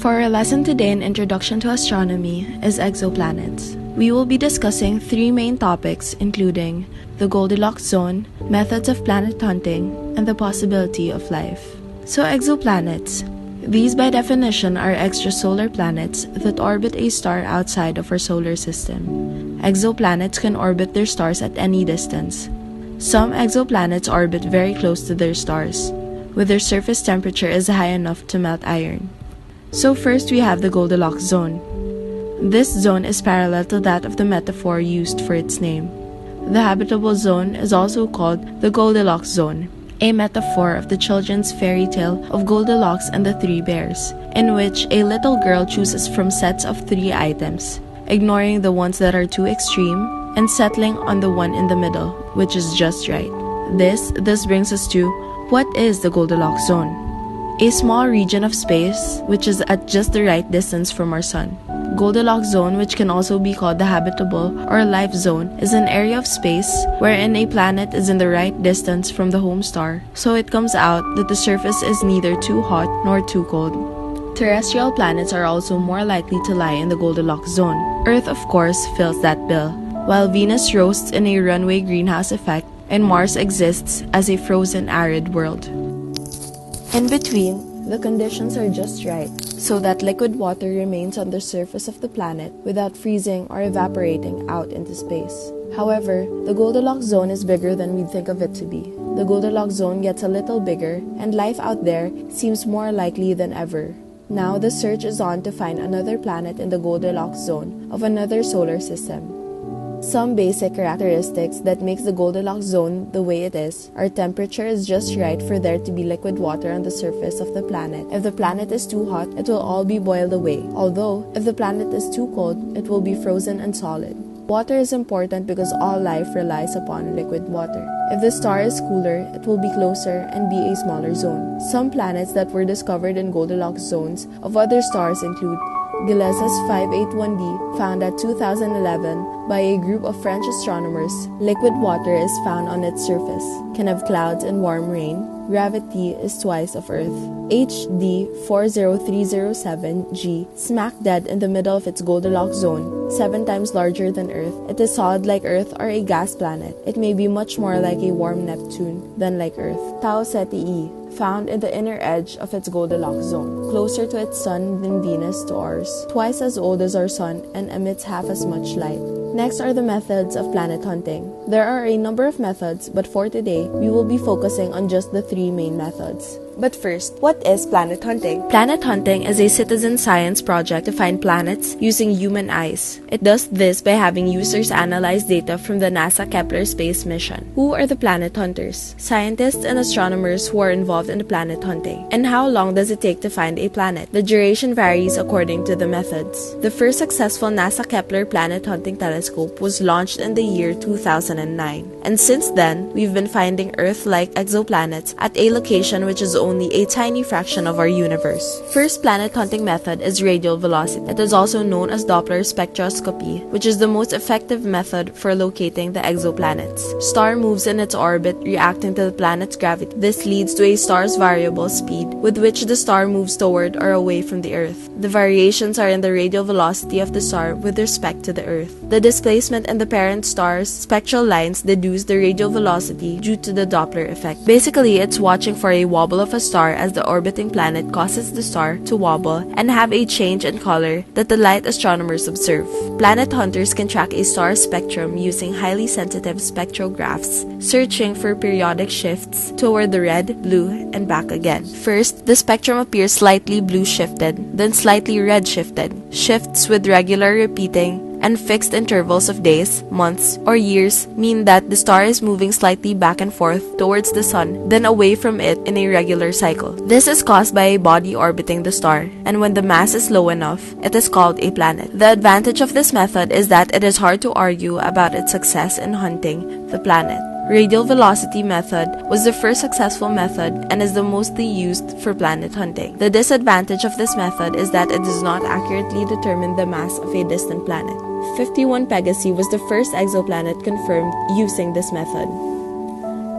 For our lesson today in Introduction to Astronomy is exoplanets. We will be discussing three main topics including the Goldilocks zone, methods of planet hunting, and the possibility of life. So exoplanets. These by definition are extrasolar planets that orbit a star outside of our solar system. Exoplanets can orbit their stars at any distance. Some exoplanets orbit very close to their stars, where their surface temperature is high enough to melt iron. So first we have the Goldilocks zone. This zone is parallel to that of the metaphor used for its name. The habitable zone is also called the Goldilocks zone, a metaphor of the children's fairy tale of Goldilocks and the Three Bears, in which a little girl chooses from sets of 3 items, ignoring the ones that are too extreme and settling on the one in the middle, which is just right. This thus brings us to, what is the Goldilocks zone? A small region of space which is at just the right distance from our sun. Goldilocks zone, which can also be called the habitable or life zone, is an area of space wherein a planet is in the right distance from the home star, so it comes out that the surface is neither too hot nor too cold. Terrestrial planets are also more likely to lie in the Goldilocks zone. Earth, of course, fills that bill, while Venus roasts in a runaway greenhouse effect and Mars exists as a frozen arid world. In between, the conditions are just right, so that liquid water remains on the surface of the planet without freezing or evaporating out into space. However, the Goldilocks zone is bigger than we'd think of it to be. The Goldilocks zone gets a little bigger, and life out there seems more likely than ever. Now the search is on to find another planet in the Goldilocks zone of another solar system. Some basic characteristics that makes the Goldilocks zone the way it is are temperature is just right for there to be liquid water on the surface of the planet. If the planet is too hot, it will all be boiled away. Although, if the planet is too cold, it will be frozen and solid. Water is important because all life relies upon liquid water. If the star is cooler, it will be closer and be a smaller zone. Some planets that were discovered in Goldilocks zones of other stars include Gilesas 581b, found at 2011 by a group of French astronomers. Liquid water is found on its surface, can have clouds and warm rain. Gravity is twice of Earth. HD 40307g, smack dead in the middle of its Goldilocks zone, 7 times larger than Earth. It is solid like Earth or a gas planet. It may be much more like a warm Neptune than like Earth. Tau Ceti, found in the inner edge of its Goldilocks zone, closer to its sun than Venus to ours, twice as old as our sun and emits half as much light. Next are the methods of planet hunting. There are a number of methods, but for today, we will be focusing on just the 3 main methods. But first, what is planet hunting? Planet hunting is a citizen science project to find planets using human eyes. It does this by having users analyze data from the NASA Kepler space mission. Who are the planet hunters? Scientists and astronomers who are involved in the planet hunting. And how long does it take to find a planet? The duration varies according to the methods. The first successful NASA Kepler planet hunting telescope was launched in the year 2009. And since then, we've been finding Earth-like exoplanets at a location which is only a tiny fraction of our universe. First planet hunting method is radial velocity. It is also known as Doppler spectroscopy, which is the most effective method for locating the exoplanets. Star moves in its orbit, reacting to the planet's gravity. This leads to a star's variable speed, with which the star moves toward or away from the Earth. The variations are in the radial velocity of the star with respect to the Earth. The displacement in the parent star's spectral lines deduce the radial velocity due to the Doppler effect. Basically, it's watching for a wobble of a star as the orbiting planet causes the star to wobble and have a change in color that the light astronomers observe. Planet hunters can track a star's spectrum using highly sensitive spectrographs, searching for periodic shifts toward the red, blue, and back again. First, the spectrum appears slightly blue shifted, then slightly red shifted. Shifts with regular repeating and fixed intervals of days, months, or years mean that the star is moving slightly back and forth towards the sun, then away from it in a regular cycle. This is caused by a body orbiting the star, and when the mass is low enough, it is called a planet. The advantage of this method is that it is hard to argue about its success in hunting the planet. Radial velocity method was the first successful method and is the mostly used for planet hunting. The disadvantage of this method is that it does not accurately determine the mass of a distant planet. 51 Pegasi was the first exoplanet confirmed using this method.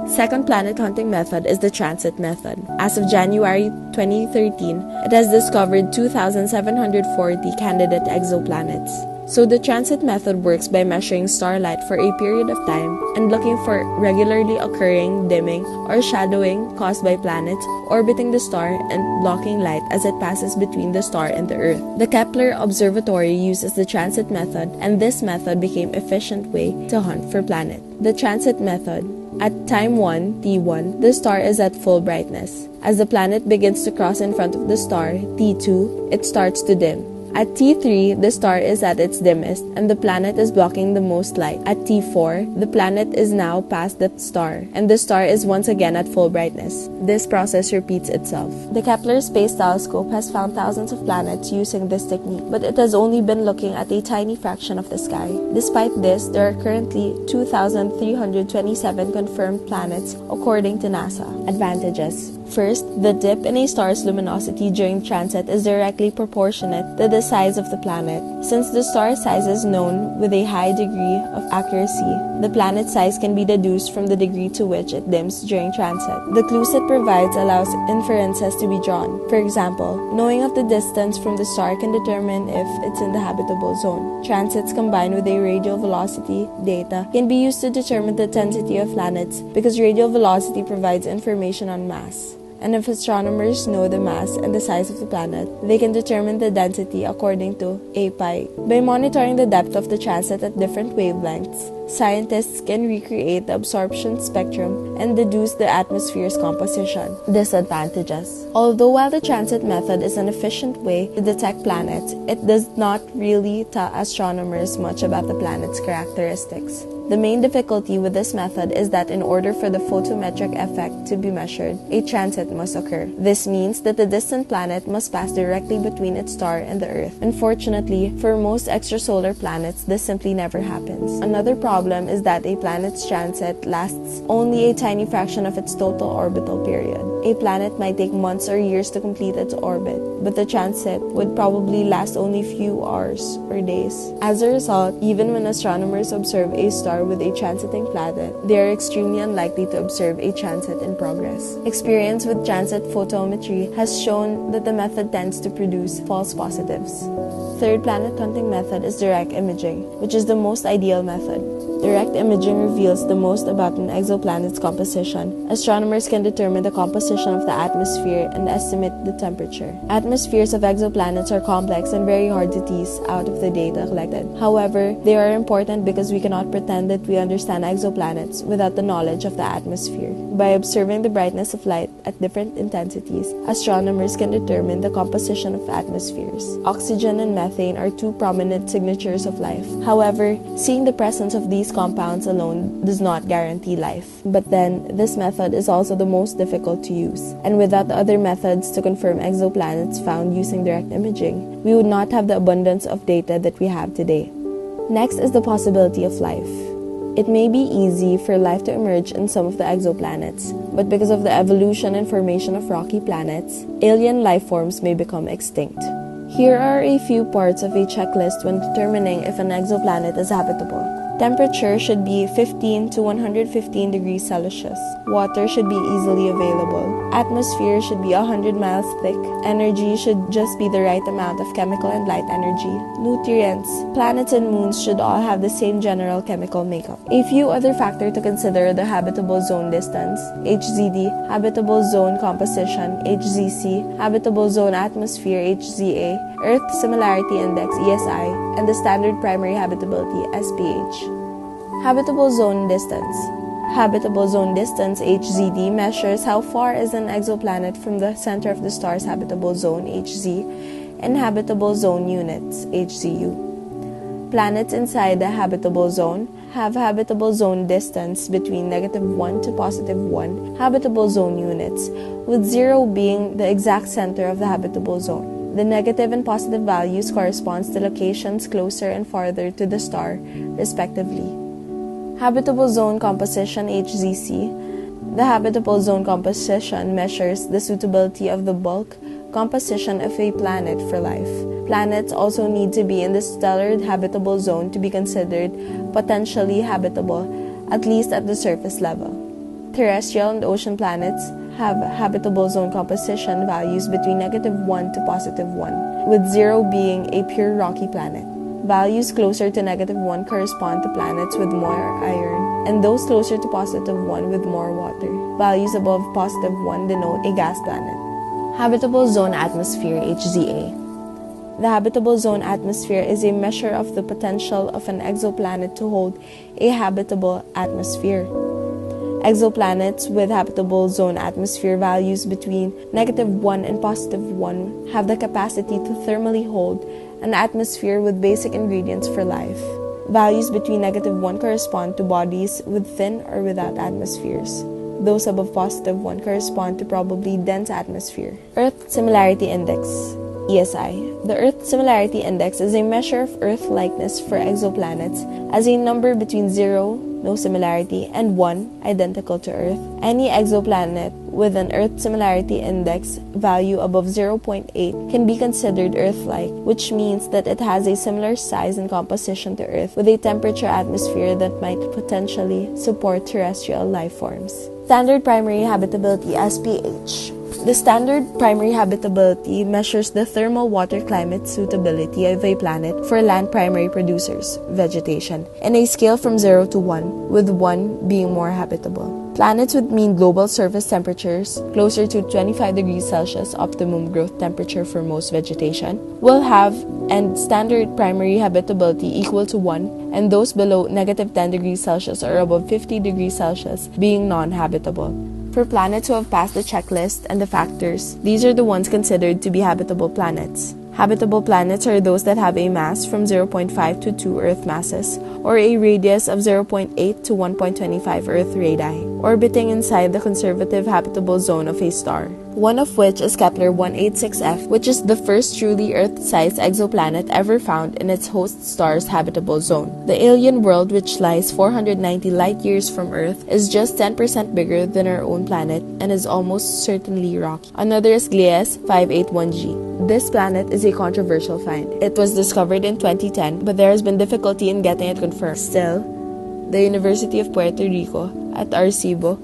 Second planet hunting method is the transit method. As of January 2013, it has discovered 2,740 candidate exoplanets. So the transit method works by measuring starlight for a period of time and looking for regularly occurring dimming or shadowing caused by planets orbiting the star and blocking light as it passes between the star and the Earth. The Kepler Observatory uses the transit method, and this method became an efficient way to hunt for planets. The transit method. At time 1, T1, the star is at full brightness. As the planet begins to cross in front of the star, T2, it starts to dim. At T3, the star is at its dimmest and the planet is blocking the most light. At T4, the planet is now past the star and the star is once again at full brightness. This process repeats itself. The Kepler Space Telescope has found thousands of planets using this technique, but it has only been looking at a tiny fraction of the sky. Despite this, there are currently 2,327 confirmed planets according to NASA. Advantages. First, the dip in a star's luminosity during transit is directly proportionate to the size of the planet. Since the star size is known with a high degree of accuracy, the planet size can be deduced from the degree to which it dims during transit. The clues it provides allows inferences to be drawn. For example, knowing of the distance from the star can determine if it's in the habitable zone. Transits combined with a radial velocity data can be used to determine the density of planets because radial velocity provides information on mass. And if astronomers know the mass and the size of the planet, they can determine the density according to API. By monitoring the depth of the transit at different wavelengths, scientists can recreate the absorption spectrum and deduce the atmosphere's composition. Disadvantages. Although while the transit method is an efficient way to detect planets, it does not really tell astronomers much about the planet's characteristics. The main difficulty with this method is that in order for the photometric effect to be measured, a transit must occur. This means that the distant planet must pass directly between its star and the Earth. Unfortunately, for most extrasolar planets, this simply never happens. Another problem is that a planet's transit lasts only a tiny fraction of its total orbital period. A planet might take months or years to complete its orbit, but the transit would probably last only a few hours or days. As a result, even when astronomers observe a star with a transiting planet, they are extremely unlikely to observe a transit in progress. Experience with transit photometry has shown that the method tends to produce false positives. Third planet hunting method is direct imaging, which is the most ideal method. Direct imaging reveals the most about an exoplanet's composition. Astronomers can determine the composition of the atmosphere and estimate the temperature. Atmospheres of exoplanets are complex and very hard to tease out of the data collected. However, they are important because we cannot pretend that we understand exoplanets without the knowledge of the atmosphere. By observing the brightness of light at different intensities, astronomers can determine the composition of atmospheres. Oxygen and methane are two prominent signatures of life. However, seeing the presence of these compounds alone does not guarantee life. But then, this method is also the most difficult to use. And without the other methods to confirm exoplanets found using direct imaging, we would not have the abundance of data that we have today. Next is the possibility of life. It may be easy for life to emerge in some of the exoplanets, but because of the evolution and formation of rocky planets, alien life forms may become extinct. Here are a few parts of a checklist when determining if an exoplanet is habitable. Temperature should be 15 to 115 degrees Celsius. Water should be easily available. Atmosphere should be 100 miles thick. Energy should just be the right amount of chemical and light energy. Nutrients. Planets and moons should all have the same general chemical makeup. A few other factors to consider are the habitable zone distance, HZD, habitable zone composition, HZC, habitable zone atmosphere, HZA, Earth Similarity Index, ESI, and the Standard Primary Habitability, SPH. Habitable zone distance. Habitable zone distance, HZD, measures how far is an exoplanet from the center of the star's habitable zone, HZ, and habitable zone units, HZU. Planets inside the habitable zone have habitable zone distance between -1 to +1 habitable zone units, with 0 being the exact center of the habitable zone. The negative and positive values corresponds to locations closer and farther to the star, respectively. Habitable zone composition, HZC. The habitable zone composition measures the suitability of the bulk composition of a planet for life. Planets also need to be in the stellar habitable zone to be considered potentially habitable, at least at the surface level. Terrestrial and ocean planets have habitable zone composition values between -1 to +1, with 0 being a pure rocky planet. Values closer to -1 correspond to planets with more iron, and those closer to +1 with more water. Values above +1 denote a gas planet. Habitable Zone Atmosphere, HZA. The habitable zone atmosphere is a measure of the potential of an exoplanet to hold a habitable atmosphere. Exoplanets with habitable zone atmosphere values between -1 and +1 have the capacity to thermally hold an atmosphere with basic ingredients for life. Values between -1 correspond to bodies with thin or without atmospheres. Those above +1 correspond to probably dense atmosphere. Earth Similarity Index, ESI. The Earth Similarity Index is a measure of Earth likeness for exoplanets as a number between 0, no similarity, and 1, identical to Earth. Any exoplanet with an Earth Similarity Index value above 0.8 can be considered Earth-like, which means that it has a similar size and composition to Earth with a temperature atmosphere that might potentially support terrestrial life forms. Standard Primary Habitability, SPH. The standard primary habitability measures the thermal water climate suitability of a planet for land primary producers, vegetation, in a scale from 0 to 1, with 1 being more habitable. Planets with mean global surface temperatures closer to 25 degrees Celsius optimum growth temperature for most vegetation will have and standard primary habitability equal to 1, and those below -10 degrees Celsius or above 50 degrees Celsius being non-habitable. For planets who have passed the checklist and the factors, these are the ones considered to be habitable planets. Habitable planets are those that have a mass from 0.5 to 2 Earth masses, or a radius of 0.8 to 1.25 Earth radii, orbiting inside the conservative habitable zone of a star. One of which is Kepler 186f, which is the first truly Earth-sized exoplanet ever found in its host star's habitable zone. The alien world, which lies 490 light-years from Earth, is just 10% bigger than our own planet and is almost certainly rocky. Another is Gliese 581g. This planet is a controversial find. It was discovered in 2010, but there has been difficulty in getting it confirmed. Still, the University of Puerto Rico at Arecibo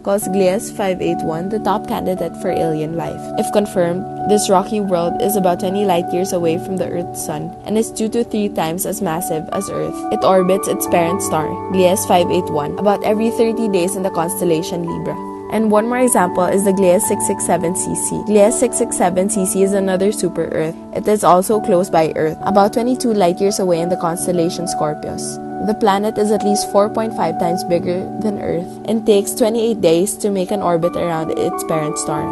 calls Gliese 581 the top candidate for alien life. If confirmed, this rocky world is about 20 light-years away from the Earth's sun and is 2 to 3 times as massive as Earth. It orbits its parent star, Gliese 581, about every 30 days in the constellation Libra. And one more example is the Gliese 667cc. Gliese 667cc is another super-Earth. It is also close by Earth, about 22 light-years away in the constellation Scorpius. The planet is at least 4.5 times bigger than Earth and takes 28 days to make an orbit around its parent star.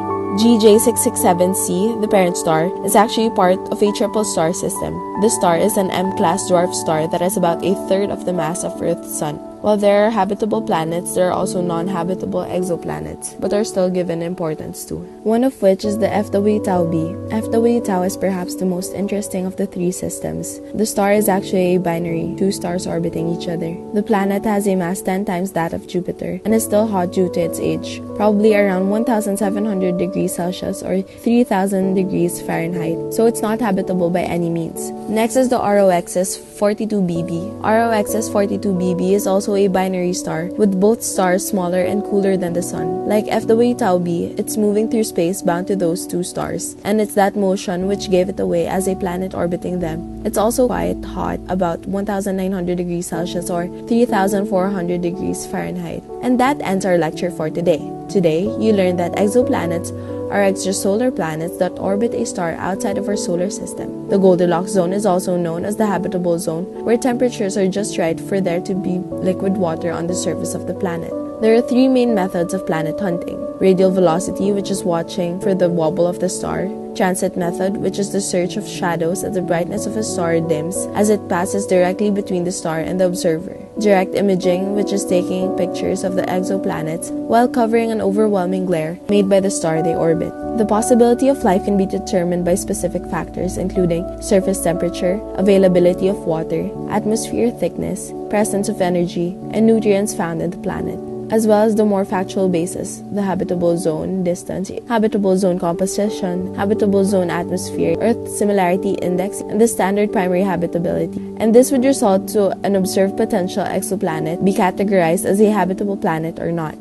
GJ667c, the parent star, is actually part of a triple star system. The star is an M-class dwarf star that has about a third of the mass of Earth's sun. While there are habitable planets, there are also non-habitable exoplanets, but are still given importance to. One of which is the FW Tau b. FW Tau is perhaps the most interesting of the three systems. The star is actually a binary, 2 stars orbiting each other. The planet has a mass 10 times that of Jupiter, and is still hot due to its age, probably around 1,700 degrees Celsius or 3,000 degrees Fahrenheit, so it's not habitable by any means. Next is the ROXS 42BB. ROXS 42BB is also a binary star, with both stars smaller and cooler than the sun. Like FW Tau b, it's moving through space bound to those 2 stars, and it's that motion which gave it away as a planet orbiting them. It's also quite hot, about 1,900 degrees Celsius or 3,400 degrees Fahrenheit. And that ends our lecture for today. Today, you learned that exoplanets are extrasolar planets that orbit a star outside of our solar system. The Goldilocks zone is also known as the habitable zone, where temperatures are just right for there to be liquid water on the surface of the planet. There are 3 main methods of planet hunting: radial velocity, which is watching for the wobble of the star; transit method, which is the search of shadows as the brightness of a star dims as it passes directly between the star and the observer; direct imaging, which is taking pictures of the exoplanets while covering an overwhelming glare made by the star they orbit. The possibility of life can be determined by specific factors including surface temperature, availability of water, atmosphere thickness, presence of energy, and nutrients found in the planet, as well as the more factual basis: the habitable zone distance, habitable zone composition, habitable zone atmosphere, Earth Similarity Index, and the standard primary habitability. And this would result to an observed potential exoplanet be categorized as a habitable planet or not.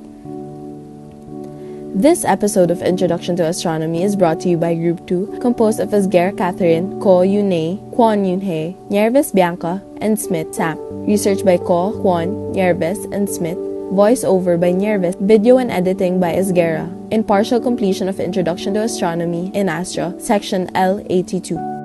This episode of Introduction to Astronomy is brought to you by Group 2, composed of Asguera Catherine, Ko Yunhei, Kwon Yunhei, Nieves Bianca, and Smith Sam. Research by Ko, Kwon, Nieves, and Smith. Voice over by Nieves. Video and editing by Asguera. In partial completion of Introduction to Astronomy in Astro, Section L82.